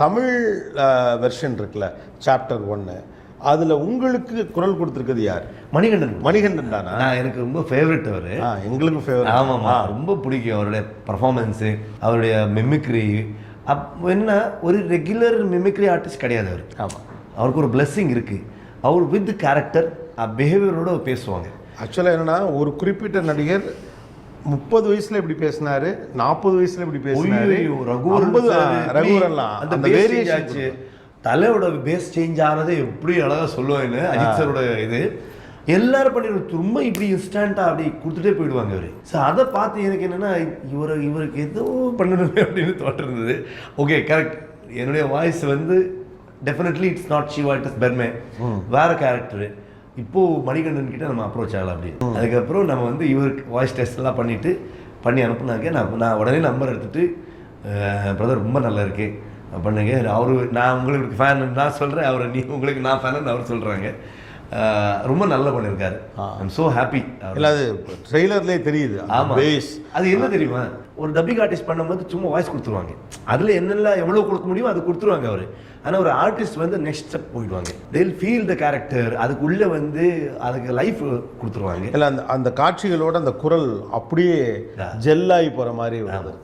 Tamil version இருக்குல்ல, chapter 1, அதில் உங்களுக்கு குரல் கொடுத்துருக்குது யார்? மணிகண்டன் தானா? நான் எனக்கு ரொம்ப ஃபேவரட் அவர். எங்களுக்கும் ஃபேவரட். ஆமாம்மா, ரொம்ப பிடிக்கும் அவருடைய பர்ஃபார்மன்ஸு, அவருடைய மிமிக்ரி. என்ன ஒரு ரெகுலர் மிமிக்ரி ஆர்டிஸ்ட் கிடையாது அவர். ஆமாம், அவருக்கு ஒரு பிளெஸ்ஸிங் இருக்குது. அவர் வித் கேரக்டர் பிஹேவியரோட பேசுவாங்க. ஆக்சுவலாக என்னென்னா, ஒரு குறிப்பிட்ட நடிகர் 30 வயசுல இப்படி பேசினாரு, 40 வயசுல இப்படி பேசினாரு. ரகுவரன்லாம் அந்த வேரியேஷன் ஆச்சு. தலையோட பேஸ் சேஞ்ச் ஆனது எப்படி அழகாக சொல்லுவாங்கன்னு அஜித் சாரோட இது எல்லாரும் பண்ணிடுவோம். ரொம்ப இப்படி இன்ஸ்டண்ட்டாக அப்படி கொடுத்துட்டே போயிடுவாங்க அவர். ஸோ அதை பார்த்து எனக்கு என்னென்னா, இவருக்கு ஏதோ பண்ணணுமே அப்படின்னு தோன்றிருந்தது. Okay, correct. என்னுடைய வாய்ஸ் வந்து definitely it's not Shiva, it is பெர்மே, வேறு கேரக்டரு. இப்போது மணிகண்டன் கிட்ட நம்ம அப்ரோச் ஆகலாம் அப்படின்னு. அதுக்கப்புறம் நம்ம வந்து இவருக்கு வாய்ஸ் டெஸ்ட்லாம் பண்ணி அனுப்புனாக்க நான் உடனே நம்பர் எடுத்துகிட்டு, பிரதர் ரொம்ப நல்லா இருக்கு பண்ணுங்க, நான் உங்களுக்கு ஃபேன் நான் சொல்கிறேன், உங்களுக்கு நான் ஃபேன் அவர் சொல்கிறாங்க. ரொம்ப நல்லா பண்ணியிருக்காரு. I'm so happy. இல்லை, அது ட்ரெய்லர்லேயே தெரியுது. ஆமாம், அது என்ன தெரியுமா, ஒரு டப்பிங் ஆர்டிஸ்ட் பண்ணும்போது சும்மா வாய்ஸ் கொடுத்துருவாங்க. அதில் என்னெல்லாம் எவ்வளோ கொடுக்க முடியுமோ அது கொடுத்துருவாங்க அவர். ஆனால் ஒரு ஆர்டிஸ்ட் வந்து நெக்ஸ்ட் ஸ்டெப் போயிடுவாங்க. they'll feel the கேரக்டர், அதுக்குள்ளே வந்து அதுக்கு லைஃப் கொடுத்துருவாங்க. இல்லை, அந்த காட்சிகளோட அந்த குரல் அப்படியே ஜெல்லாகி போகிற மாதிரி வருது.